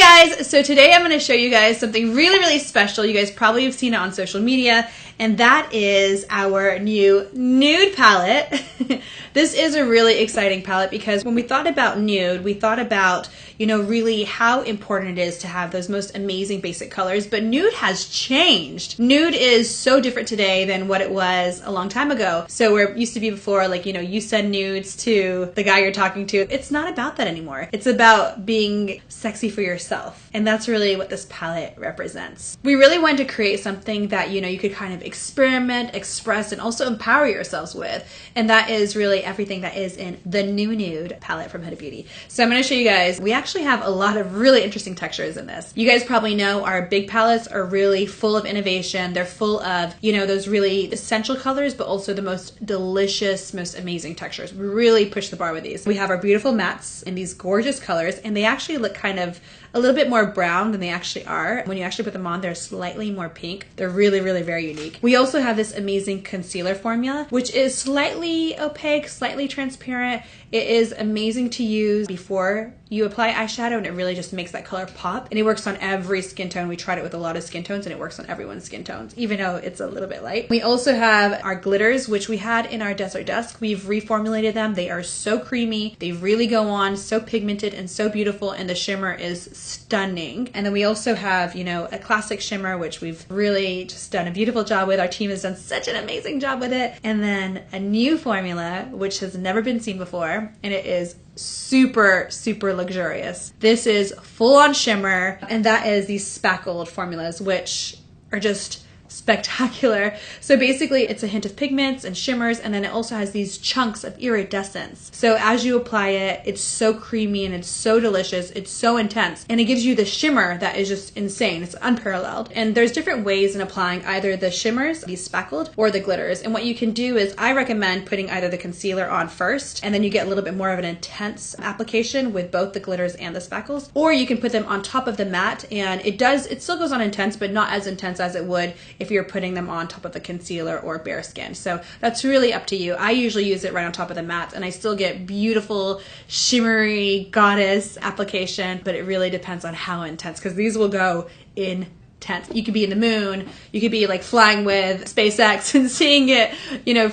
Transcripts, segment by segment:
guys, so today I'm going to show you guys something really special. You guys probably have seen it on social media, and that is our new nude palette. This is a really exciting palette because when we thought about nude, we thought about, really how important it is to have those most amazing basic colors, but nude has changed. Nude is so different today than what it was a long time ago. So where it used to be before, you send nudes to the guy you're talking to, it's not about that anymore. It's about being sexy for yourself. And that's really what this palette represents. We really wanted to create something that, you could kind of experiment, express, and also empower yourselves with. And that is really everything that is in the new nude palette from Huda Beauty. So I'm going to show you guys, we actually have a lot of really interesting textures in this. You guys probably know our big palettes are really full of innovation. They're full of, those really essential colors, but also the most delicious, most amazing textures. We really push the bar with these. We have our beautiful mattes in these gorgeous colors, and they actually look kind of a little bit more brown than they actually are. When you actually put them on, they're slightly more pink. They're really very unique. We also have this amazing concealer formula, which is slightly opaque, slightly transparent. It is amazing to use before you apply eyeshadow, and it really just makes that color pop. And it works on every skin tone. We tried it with a lot of skin tones, and it works on everyone's skin tones, even though it's a little bit light. We also have our glitters, which we had in our Desert Dusk. We've reformulated them. They are so creamy. They really go on, so pigmented and so beautiful, and the shimmer is stunning. And then we also have, a classic shimmer, which we've really just done a beautiful job with. Our team has done such an amazing job with it. And then a new formula, which has never been seen before, and it is super luxurious. This is full on shimmer, and that is these spackled formulas, which are just spectacular. So basically it's a hint of pigments and shimmers, and then it also has these chunks of iridescence. So as you apply it, it's so creamy and it's so delicious. It's so intense, and it gives you the shimmer that is just insane. It's unparalleled. And there's different ways in applying either the shimmers, these spackled, or the glitters. And what you can do is I recommend putting either the concealer on first, and then you get a little bit more of an intense application with both the glitters and the spackles, or you can put them on top of the matte, and it still goes on intense, but not as intense as it would if you're putting them on top of the concealer or bare skin. So that's really up to you. I usually use it right on top of the matte, and I still get beautiful shimmery goddess application, but it really depends on how intense, because these will go intense. You could be in the moon, you could be like flying with SpaceX and seeing it,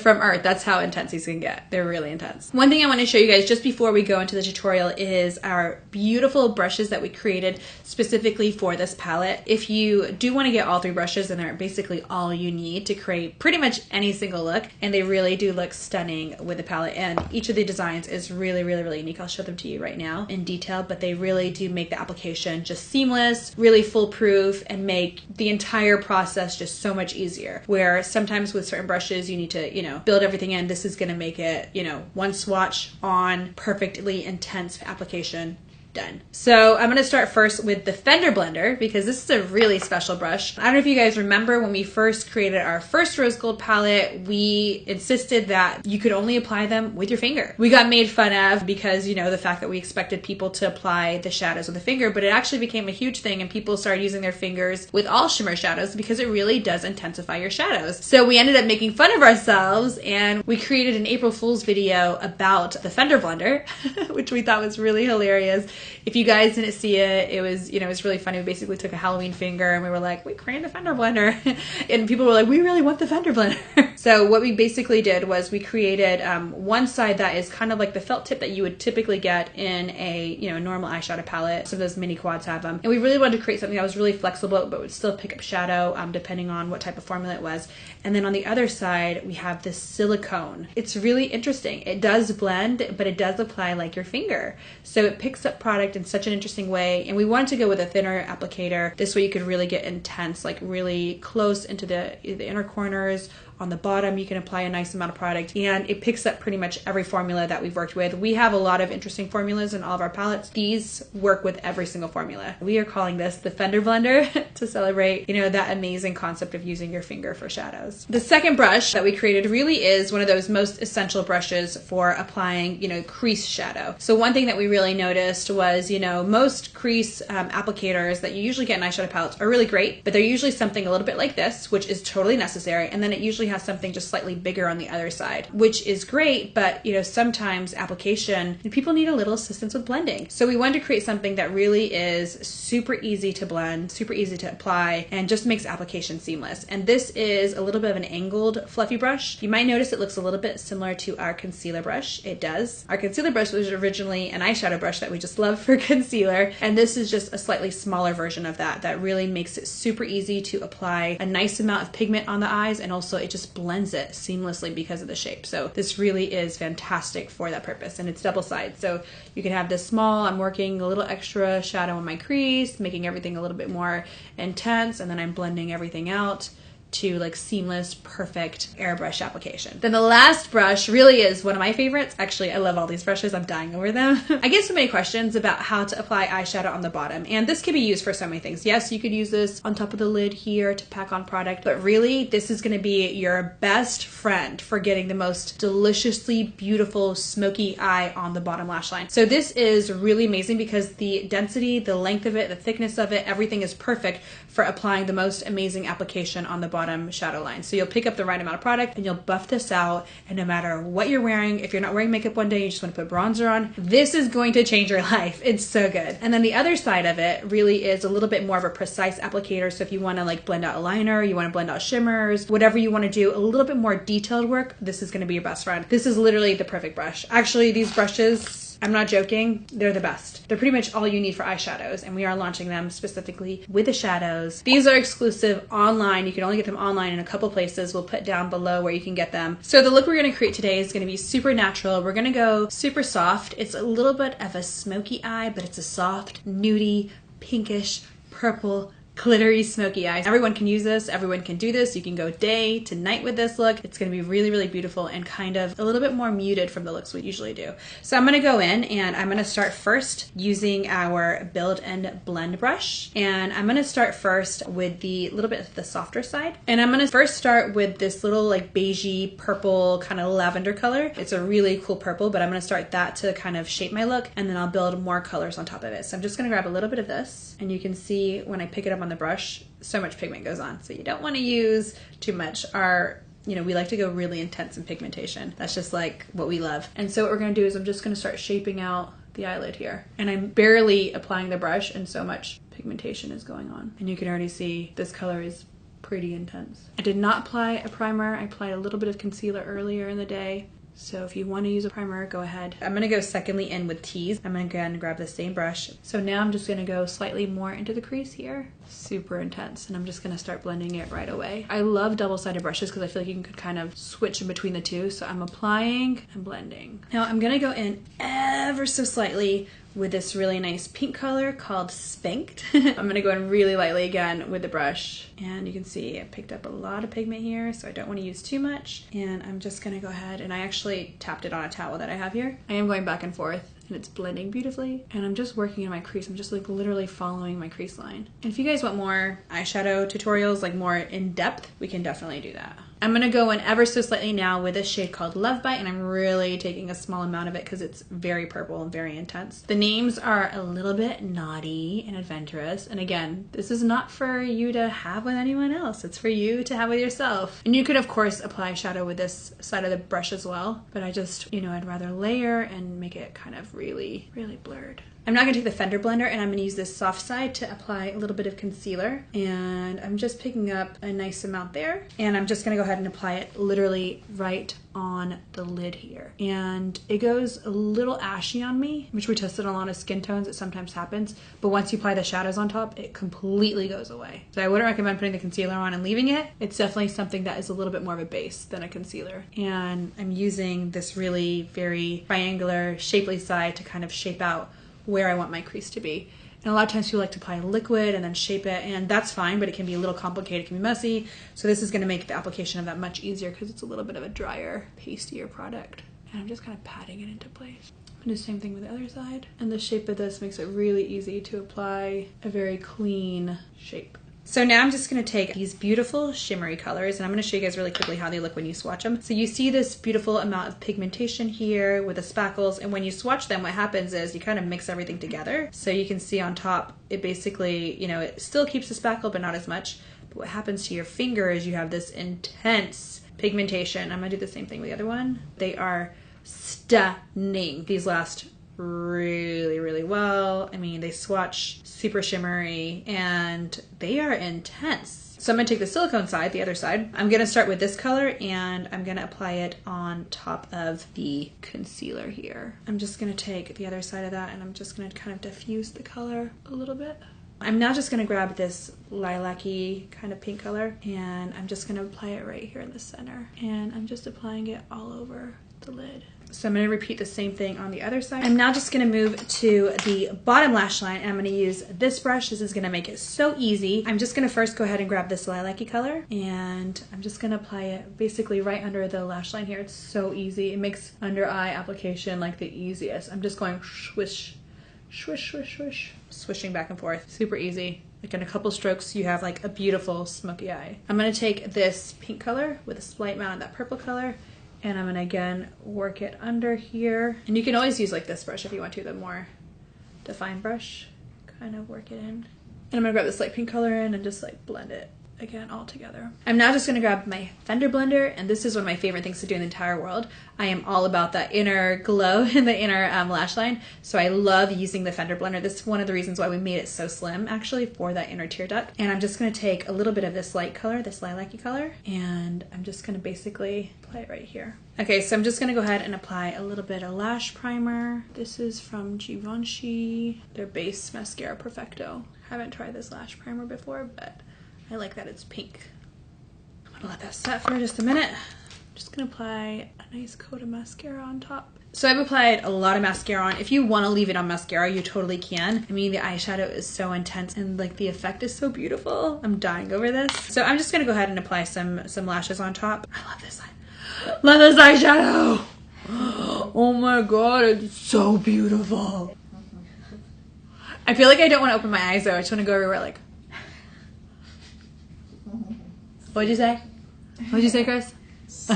from Earth. That's how intense these can get. They're really intense. One thing I want to show you guys just before we go into the tutorial is our beautiful brushes that we created specifically for this palette. If you do want to get all three brushes, then they're basically all you need to create pretty much any single look, and they really do look stunning with the palette, and each of the designs is really unique. I'll show them to you right now in detail, but they really do make the application just seamless, really foolproof, and make the entire process just so much easier. Where sometimes with certain brushes you need to, build everything in. This is going to make it, one swatch on, perfectly intense application. Done. So I'm going to start first with the Fender Blender, because this is a really special brush. I don't know if you guys remember when we first created our first rose gold palette, we insisted that you could only apply them with your finger. We got made fun of because, the fact that we expected people to apply the shadows with a finger, but it actually became a huge thing, and people started using their fingers with all shimmer shadows because it really does intensify your shadows. So we ended up making fun of ourselves, and we created an April Fool's video about the Fender Blender, which we thought was really hilarious. If you guys didn't see it, it was, it was really funny. We basically took a Halloween finger and we were like, we created a Fender Blender. And people were like, we really want the Fender Blender. So what we basically did was we created one side that is kind of like the felt tip that you would typically get in a, normal eyeshadow palette. Some of those mini quads have them. And we really wanted to create something that was really flexible, but would still pick up shadow depending on what type of formula it was. And then on the other side, we have this silicone. It's really interesting. It does blend, but it does apply like your finger. So it picks up product in such an interesting way, and we wanted to go with a thinner applicator. This way you could really get intense, like really close into the inner corners. On the bottom, you can apply a nice amount of product, and it picks up pretty much every formula that we've worked with. We have a lot of interesting formulas in all of our palettes. These work with every single formula. We are calling this the Fender Blender to celebrate, that amazing concept of using your finger for shadows. The second brush that we created really is one of those most essential brushes for applying, crease shadow. So one thing that we really noticed was, most crease applicators that you usually get in eyeshadow palettes are really great, but they're usually something a little bit like this, which is totally necessary, and then it usually actually has something just slightly bigger on the other side, which is great, but you know, sometimes application, people need a little assistance with blending. So we wanted to create something that really is super easy to blend, super easy to apply, and just makes application seamless. And this is a little bit of an angled fluffy brush. You might notice it looks a little bit similar to our concealer brush. It does. Our concealer brush was originally an eyeshadow brush that we just love for concealer, and this is just a slightly smaller version of that really makes it super easy to apply a nice amount of pigment on the eyes, and also it just blends it seamlessly because of the shape. So this really is fantastic for that purpose, and it's double-sided. So you can have this small, I'm working a little extra shadow on my crease, making everything a little bit more intense, and then I'm blending everything out to like seamless, perfect airbrush application. Then the last brush really is one of my favorites. Actually, I love all these brushes. I'm dying over them. I get so many questions about how to apply eyeshadow on the bottom, and this can be used for so many things. Yes, you could use this on top of the lid here to pack on product, but really this is gonna be your best friend for getting the most deliciously beautiful smoky eye on the bottom lash line. So this is really amazing because the density, the length of it, the thickness of it, everything is perfect for applying the most amazing application on the bottom shadow line. So you'll pick up the right amount of product and you'll buff this out, and no matter what you're wearing, if you're not wearing makeup one day, you just want to put bronzer on, this is going to change your life. It's so good. And then the other side of it really is a little bit more of a precise applicator. So if you want to like blend out a liner, you want to blend out shimmers, whatever you want to do, a little bit more detailed work, this is going to be your best friend. This is literally the perfect brush. Actually, these brushes, I'm not joking, they're the best. They're pretty much all you need for eyeshadows, and we are launching them specifically with the shadows. These are exclusive online. You can only get them online in a couple places. We'll put down below where you can get them. So the look we're gonna create today is gonna be super natural. We're gonna go super soft. It's a little bit of a smoky eye, but it's a soft, nudie, pinkish, purple, glittery smoky eyes. Everyone can use this. Everyone can do this. You can go day to night with this look. It's going to be really, really beautiful and kind of a little bit more muted from the looks we usually do. So I'm going to go in and I'm going to start first using our Build and Blend brush. And I'm going to start first with the little bit of the softer side. And I'm going to first start with this little like beigey purple kind of lavender color. It's a really cool purple, but I'm going to start that to kind of shape my look, and then I'll build more colors on top of it. So I'm just going to grab a little bit of this, and you can see when I pick it up on the brush, so much pigment goes on. So you don't want to use too much. We like to go really intense in pigmentation. That's just like what we love. And so what we're going to do is I'm just going to start shaping out the eyelid here. And I'm barely applying the brush, and so much pigmentation is going on. And you can already see this color is pretty intense. I did not apply a primer. I applied a little bit of concealer earlier in the day. So if you want to use a primer, go ahead. I'm going to go secondly in with tease. I'm going to go ahead and grab the same brush. So now I'm just going to go slightly more into the crease here. Super intense. And I'm just going to start blending it right away. I love double-sided brushes because I feel like you can kind of switch in between the two. So I'm applying and blending. Now I'm going to go in ever so slightly with this really nice pink color called Spanked. I'm gonna go in really lightly again with the brush. And you can see I picked up a lot of pigment here, so I don't wanna use too much. And I'm just gonna go ahead, and I actually tapped it on a towel that I have here. I am going back and forth, and it's blending beautifully. And I'm just working in my crease. I'm just like literally following my crease line. And if you guys want more eyeshadow tutorials, like more in depth, we can definitely do that. I'm gonna go in ever so slightly now with a shade called Love Bite, and I'm really taking a small amount of it because it's very purple and very intense. The names are a little bit naughty and adventurous, and again, this is not for you to have with anyone else. It's for you to have with yourself. And you could of course apply shadow with this side of the brush as well, but I just, I'd rather layer and make it kind of really, really blurred. I'm now gonna take the Fender blender, and I'm gonna use this soft side to apply a little bit of concealer. And I'm just picking up a nice amount there. And I'm just gonna go ahead and apply it literally right on the lid here. And it goes a little ashy on me, which we tested on a lot of skin tones. It sometimes happens. But once you apply the shadows on top, it completely goes away. So I wouldn't recommend putting the concealer on and leaving it. It's definitely something that is a little bit more of a base than a concealer. And I'm using this really very triangular, shapely side to kind of shape out where I want my crease to be. And a lot of times people like to apply liquid and then shape it, and that's fine, but it can be a little complicated, it can be messy. So this is gonna make the application of that much easier because it's a little bit of a drier, pastier product. And I'm just kind of patting it into place. And do the same thing with the other side. And the shape of this makes it really easy to apply a very clean shape. So now I'm just gonna take these beautiful shimmery colors, and I'm gonna show you guys really quickly how they look when you swatch them. So you see this beautiful amount of pigmentation here with the spackles, and when you swatch them, what happens is you kind of mix everything together. So you can see on top, it basically, it still keeps the spackle, but not as much. But what happens to your finger is you have this intense pigmentation. I'm gonna do the same thing with the other one. They are stunning. These last really, really well. I mean, they swatch super shimmery and they are intense. So I'm gonna take the silicone side, the other side. I'm gonna start with this color and I'm gonna apply it on top of the concealer here. I'm just gonna take the other side of that and I'm just gonna kind of diffuse the color a little bit. I'm now just gonna grab this lilac-y kind of pink color and I'm just gonna apply it right here in the center. And I'm just applying it all over the lid. So I'm going to repeat the same thing on the other side. I'm now just going to move to the bottom lash line and I'm going to use this brush. This is going to make it so easy. I'm just going to first go ahead and grab this lilac-y color and I'm just going to apply it basically right under the lash line here. It's so easy. It makes under eye application like the easiest. I'm just going swish, swish, swish, swish, swishing back and forth. Super easy. Like in a couple strokes, you have like a beautiful smoky eye. I'm going to take this pink color with a slight amount of that purple color and I'm gonna again work it under here. And you can always use like this brush if you want to, the more defined brush, kind of work it in. And I'm gonna grab this light pink color in and just like blend it again all together. I'm now just gonna grab my Fender blender, and this is one of my favorite things to do in the entire world. I am all about that inner glow in the inner lash line, so I love using the Fender blender. This is one of the reasons why we made it so slim, actually, for that inner tear duct. And I'm just gonna take a little bit of this light color, this lilac-y color, and I'm just gonna basically apply it right here. Okay, so I'm just gonna go ahead and apply a little bit of lash primer. This is from Givenchy, their base mascara Perfecto. Haven't tried this lash primer before, but I like that it's pink. I'm gonna let that set for just a minute. I'm just gonna apply a nice coat of mascara on top. So I've applied a lot of mascara on. If you wanna leave it on mascara, you totally can. I mean, the eyeshadow is so intense and like the effect is so beautiful. I'm dying over this. So I'm just gonna go ahead and apply some lashes on top. I love this eye. Love this eyeshadow. Oh my God, it's so beautiful. I feel like I don't wanna open my eyes though. I just wanna go everywhere like, what'd you say? What'd you say, Chris? So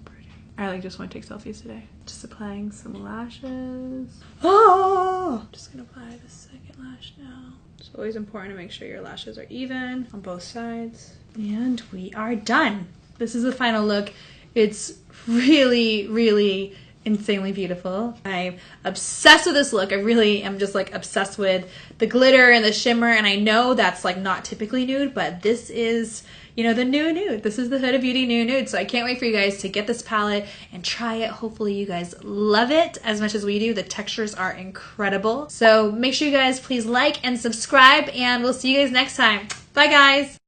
pretty. I like just want to take selfies today. Just applying some lashes. Oh! Just gonna apply the second lash now. It's always important to make sure your lashes are even on both sides. And we are done. This is the final look. It's really, really insanely beautiful. I'm obsessed with this look. I really am just like obsessed with the glitter and the shimmer, and I know that's like not typically nude, but this is, you know, the new nude. This is the Huda Beauty new nude, so I can't wait for you guys to get this palette and try it. Hopefully you guys love it as much as we do. The textures are incredible. So make sure you guys please like and subscribe, and we'll see you guys next time. Bye guys!